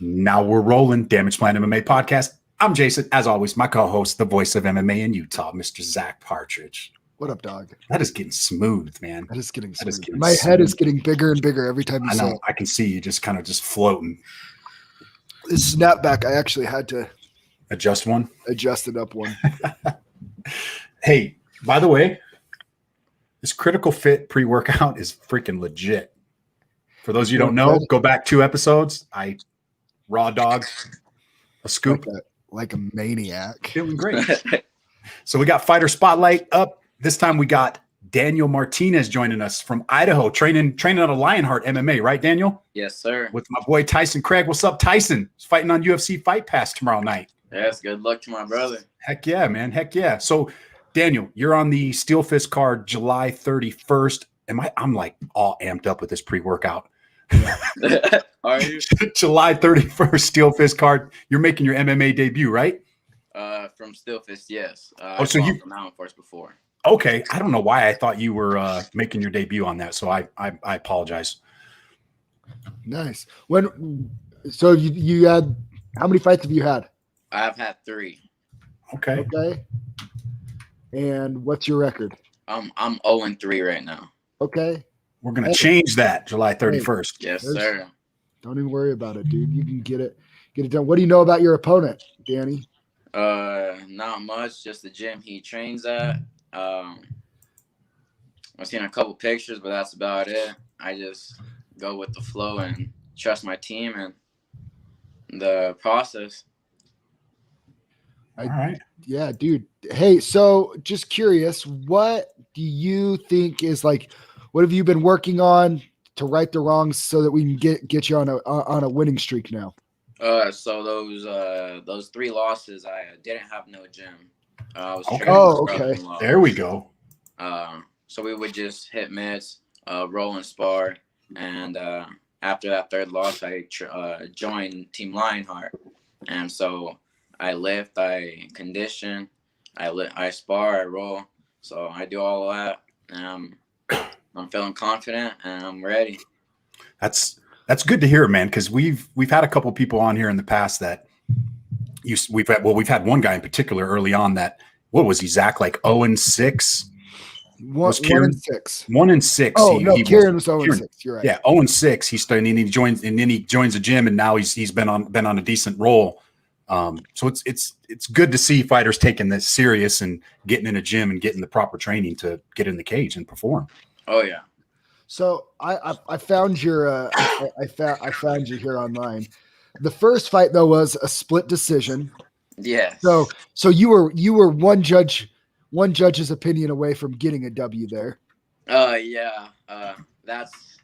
Now we're rolling. Damage Plan MMA podcast. I'm Jason. As always, my co-host, the voice of MMA in Utah, Mr. Zack Partridge. What up, dog? That is getting smooth, man. That is getting That is smooth. getting My smooth. head is getting bigger and bigger every time you I say know. it. I can see you just kind of just floating. This snapback, I actually had to Adjust one. adjust it up one. Hey, by the way, this Critical Fit pre-workout is freaking legit. For those of you who don't know, go back 2 episodes. I raw dog a scoop. Like a maniac. Feeling great. So we got Fighter Spotlight up. This time we got Daniel Martinez joining us from Idaho, training out of Lionheart MMA, right, Daniel? Yes, sir. With my boy Tyson Craig. What's up, Tyson? He's fighting on UFC Fight Pass tomorrow night. Yes, good luck to my brother. Heck yeah, man. Heck yeah. So, Daniel, you're on the SteelFist card July 31st. I'm like all amped up with this pre-workout. Are you? July 31st, SteelFist card. You're making your MMA debut, right? From SteelFist, yes. So you from Mountain Force before. Okay. I don't know why I thought you were making your debut on that. So I apologize. Nice. So you had, how many fights have you had? I've had 3. Okay. Okay. And what's your record? I'm 0-3 right now. Okay. We're going to change that July 31st. Yes, sir. Don't even worry about it, dude. You can get it done. What do you know about your opponent, Danny? Not much. Just the gym he trains at. I've seen a couple pictures, but that's about it. I just go with the flow and trust my team and the process. All right. Yeah, dude. Hey, so just curious, what do you think is like, what have you been working on to right the wrongs so that we can get you on a winning streak now? So those 3 losses, I didn't have no gym. I was training okay. There we go. So we would just hit mitts, roll and spar, and after that 3rd loss, I joined Team Lionheart, and so I lift, I condition, I spar, I roll. So I do all of that, and I'm feeling confident and I'm ready. That's good to hear, man, because we've had a couple people on here in the past that we've had one guy in particular early on that, what was he, Zack, like 0-6? 1-6. 1-6. Oh, Kieran was 0-6. You're right. Yeah, 0-6. He started, and he joins the gym, and now he's been on a decent roll. So it's good to see fighters taking this serious and getting in a gym and getting the proper training to get in the cage and perform. Oh yeah. So I found your I found you here online. The first fight though was a split decision. Yeah. So you were one judge's opinion away from getting a W there. Yeah. That's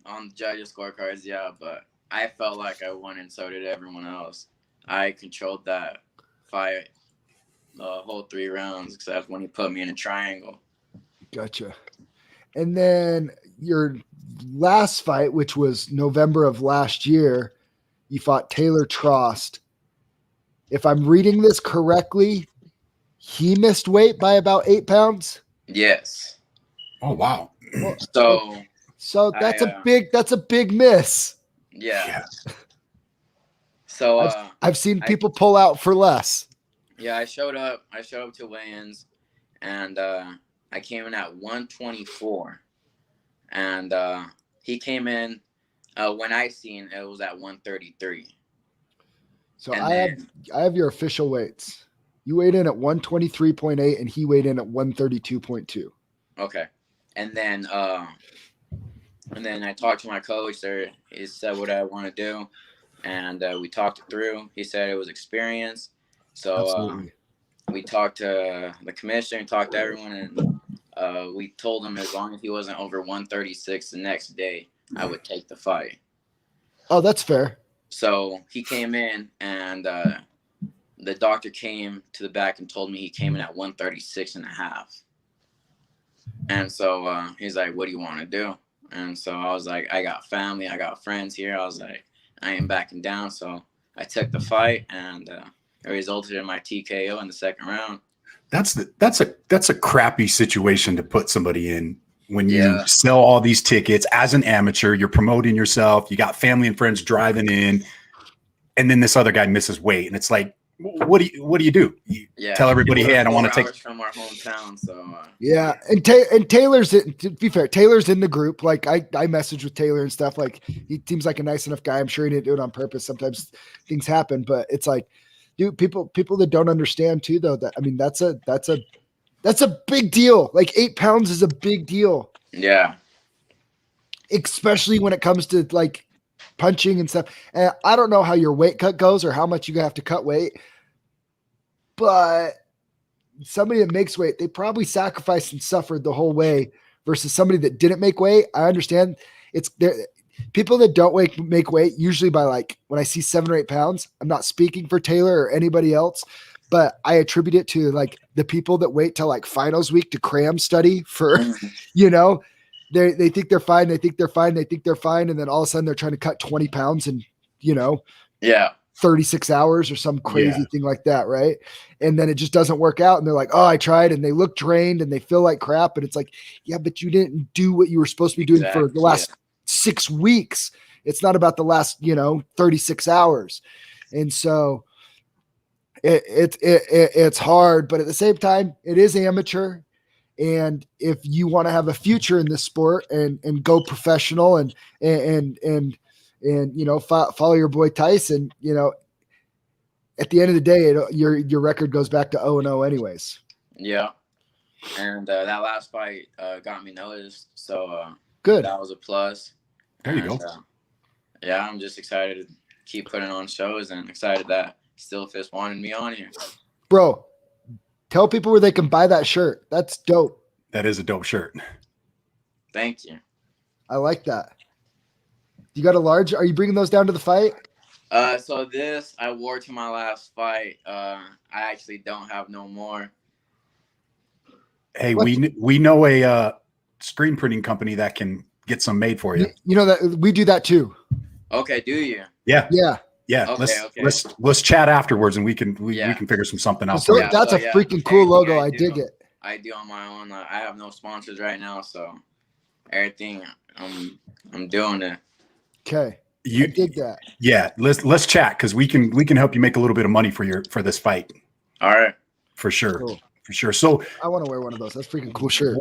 on the judges' scorecards, yeah, but I felt like I won and so did everyone else. I controlled that fight the whole 3 rounds except when he put me in a triangle. Gotcha. And then your last fight, which was November of last year, you fought Taylor Trost. If I'm reading this correctly, he missed weight by about 8 pounds. Yes. Oh wow. So that's a big miss. Yeah. So I've seen people pull out for less. Yeah, I showed up to weigh-ins, and I came in at 124, and he came in when I seen it was at 133. So I have your official weights. You weighed in at 123.8, and he weighed in at 132.2. Okay, and then I talked to my coach. There, he said what I want to do, and we talked it through. He said it was experience. So we talked to the commissioner, talked to everyone, and we told him as long as he wasn't over 136 the next day, I would take the fight. Oh, that's fair. So he came in, and the doctor came to the back and told me he came in at 136.5. And so he's like, what do you want to do? And so I was like, I got family, I got friends here. I was like, I ain't backing down. So I took the fight, and it resulted in my TKO in the 2nd round. That's a crappy situation to put somebody in when you sell all these tickets as an amateur. You're promoting yourself. You got family and friends driving in. and then this other guy misses weight, and it's like, what do you do? You tell everybody, hey, I don't want to take from our hometown. So yeah, and Taylor's to be fair, Taylor's in the group. Like I message with Taylor and stuff. Like he seems like a nice enough guy. I'm sure he didn't do it on purpose. Sometimes things happen, but it's like, dude, people that don't understand too, though. That I mean, that's a big deal. Like 8 pounds is a big deal. Yeah, especially when it comes to like punching and stuff. And I don't know how your weight cut goes or how much you have to cut weight, but somebody that makes weight, they probably sacrificed and suffered the whole way versus somebody that didn't make weight. I understand it's there. People that don't make weight usually by like when I see 7 or 8 pounds, I'm not speaking for Taylor or anybody else, but I attribute it to like the people that wait till like finals week to cram study for, they think they're fine. They think they're fine. They think they're fine. And then all of a sudden they're trying to cut 20 pounds in, 36 hours or some crazy thing like that. Right. And then it just doesn't work out. And they're like, oh, I tried. And they look drained and they feel like crap. And it's like, yeah, but you didn't do what you were supposed to be doing for the last 6 weeks. It's not about the last, 36 hours. And so it's hard, but at the same time, it is amateur. And if you want to have a future in this sport and go professional and follow your boy Tyson, at the end of the day, your record goes back to 0-0 anyways. Yeah. And that last fight got me noticed. So good. That was a plus. There you go. Yeah, I'm just excited to keep putting on shows and excited that SteelFist wanted me on here. Bro, tell people where they can buy that shirt. That's dope. That is a dope shirt. Thank you. I like that. You got a large? Are you bringing those down to the fight? So this I wore to my last fight. I actually don't have no more. Hey, we know a screen printing company that can get some made for you. You know that we do that too. Okay, do you? Yeah. Okay, Let's chat afterwards and we can figure something else. So that's a freaking cool logo. I dig it. I do on my own. I have no sponsors right now, so everything I'm doing it. Okay. I dig that. Yeah, let's chat because we can help you make a little bit of money for this fight. All right. For sure. Cool. For sure. So I want to wear one of those. That's a freaking cool shirt.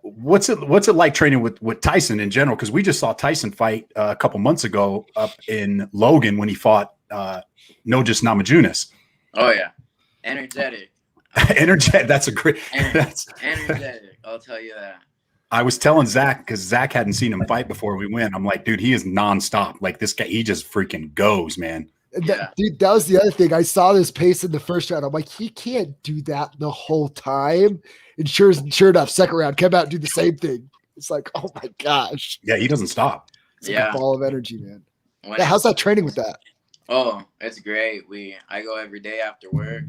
What's it like training with Tyson in general? Because we just saw Tyson fight a couple months ago up in Logan when he fought Nojus Namajunas. Oh yeah, energetic. Energetic. That's a great. Energetic. I'll tell you that. I was telling Zack because Zack hadn't seen him fight before we went. I'm like, dude, he is nonstop. Like this guy, he just freaking goes, man. Dude, that was the other thing. I saw this pace in the first round. I'm like, he can't do that the whole time. And sure enough, second round came out and do the same thing. It's like, oh my gosh. Yeah, he doesn't stop. It's like a ball of energy, man. How's that training with that? Oh, it's great. I go every day after work.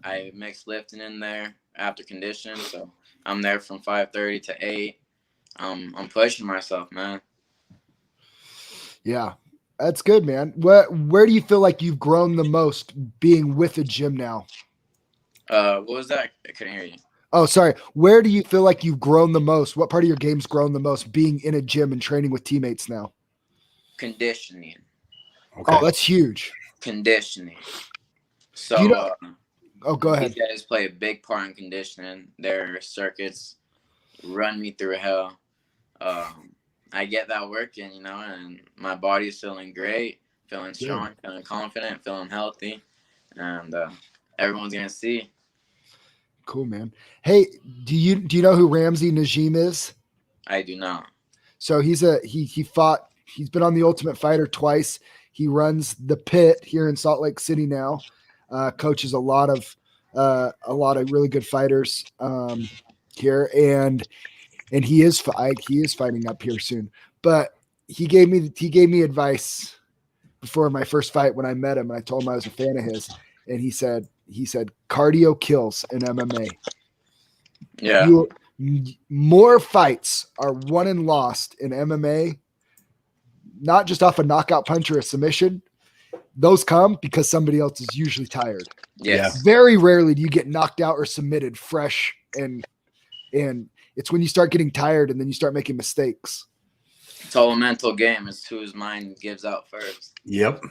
I mix lifting in there after condition, so I'm there from 5:30 to 8. I'm pushing myself, man. Yeah. That's good, man. Where do you feel like you've grown the most being with a gym now? What was that? I couldn't hear you. Oh, sorry. Where do you feel like you've grown the most? What part of your game's grown the most being in a gym and training with teammates now? Conditioning. Okay. Oh, that's huge. Conditioning. So, go ahead. These guys play a big part in conditioning. Their circuits run me through hell. I get that working, and my body's feeling great, feeling strong, feeling confident, feeling healthy, and everyone's gonna see. Cool, man. Hey, do you know who Ramsey Najim is? I do not. So he's been on the Ultimate Fighter twice. He runs the Pit here in Salt Lake City now. Coaches a lot of really good fighters here, and he is fighting up here soon. But he gave me advice before my first fight when I met him, and I told him I was a fan of his, and he said cardio kills in MMA. Yeah. More fights are won and lost in MMA, not just off a knockout punch or a submission. Those come because somebody else is usually tired. Yes. Very rarely do you get knocked out or submitted fresh, and it's when you start getting tired and then you start making mistakes. It's all a mental game. It's whose mind gives out first. Yep.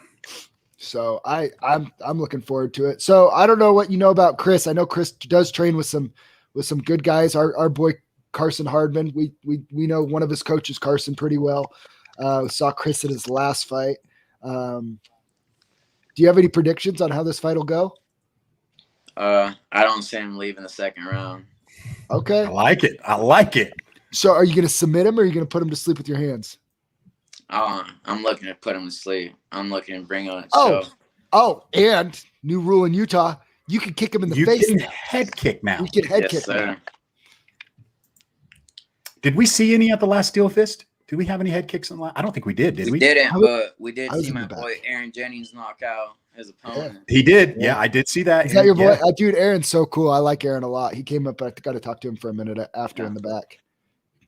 So I'm looking forward to it. So I don't know what you know about Chris. I know Chris does train with some good guys. Our boy Carson Hardman. We know one of his coaches, Carson, pretty well. Saw Chris at his last fight. Do you have any predictions on how this fight will go? I don't see him leaving the second round. Okay. I like it. So are you going to submit him or are you going to put him to sleep with your hands? I'm looking to put him to sleep. I'm looking to bring on a Oh. show. Oh, and new rule in Utah, you can kick him in the face. You can head kick now. You can head Yes, kick sir. now. Did we see any at the last SteelFist? Did we have any head kicks in the last? I don't think we did we? We didn't, but we did I was see in my the back. boy Aaron Jennings knock out his opponent. He did. Yeah, I did see that. Is that your boy? Yeah. Dude, Aaron's so cool. I like Aaron a lot. He came up. I got to talk to him for a minute after in the back.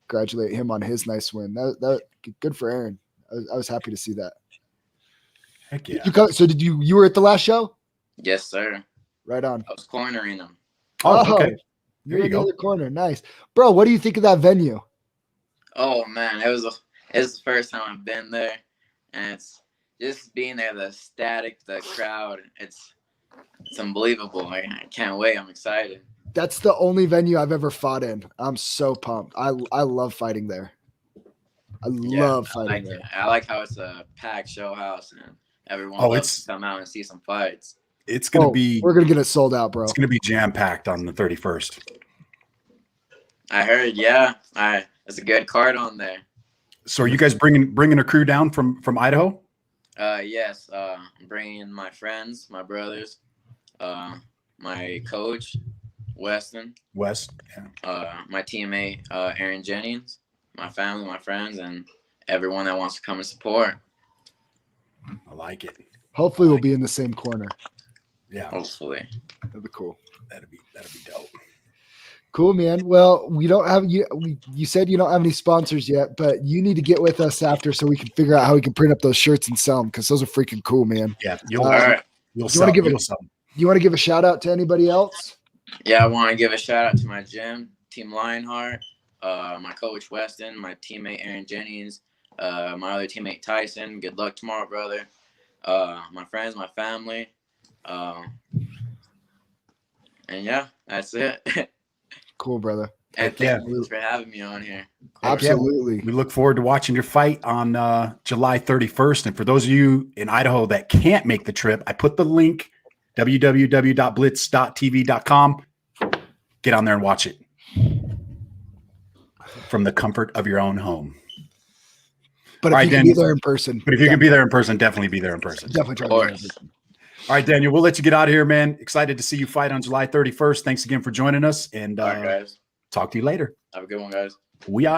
Congratulate him on his nice win. That good for Aaron. I was happy to see that. Heck yeah. Did you were at the last show? Yes, sir. Right on. I was cornering him. Oh, okay. You're There you in the go. other corner. Nice. Bro, what do you think of that venue? Oh man, it's the first time I've been there, and it's just being there, the static, the crowd. It's unbelievable. I can't wait. I'm excited. That's the only venue I've ever fought in. I'm so pumped. I love fighting there. I love fighting there. I like how it's a packed show house and everyone Oh, loves to come out and see some fights. It's gonna be. We're gonna get it sold out, bro. It's gonna be jam packed on the 31st. I heard, yeah. There's a good card on there. So are you guys bringing a crew down from Idaho? Yes. I'm bringing my friends, my brothers, my coach, Weston, West. Yeah. my teammate, Aaron Jennings, my family, my friends, and everyone that wants to come and support. I like it. Hopefully we'll be in the same corner. Yeah. Hopefully. That'd be cool. That'd be dope. Cool, man. Well, we don't have you. You said you don't have any sponsors yet, but you need to get with us after so we can figure out how we can print up those shirts and sell them because those are freaking cool, man. Yeah. All right. You'll you wanna sell. give it- You'll sell. You want to give a shout out to anybody else? Yeah, I want to give a shout out to my gym, Team Lionheart, my coach Weston, my teammate Aaron Jennings, my other teammate Tyson. Good luck tomorrow, brother. My friends, my family, and yeah, that's it. Cool, brother. And Yeah. thank you for having me on here. Absolutely. We look forward to watching your fight on July 31st. And for those of you in Idaho that can't make the trip, I put the link, www.blitz.tv.com. Get on there and watch it from the comfort of your own home. But All if right, you can Daniel. be there in person, But if you can be there in person, definitely be there in person. definitely try Of to be there in course. person. All right, Daniel, we'll let you get out of here, man. Excited to see you fight on July 31st. Thanks again for joining us, and All right, guys. talk to you later. Have a good one, guys. We are.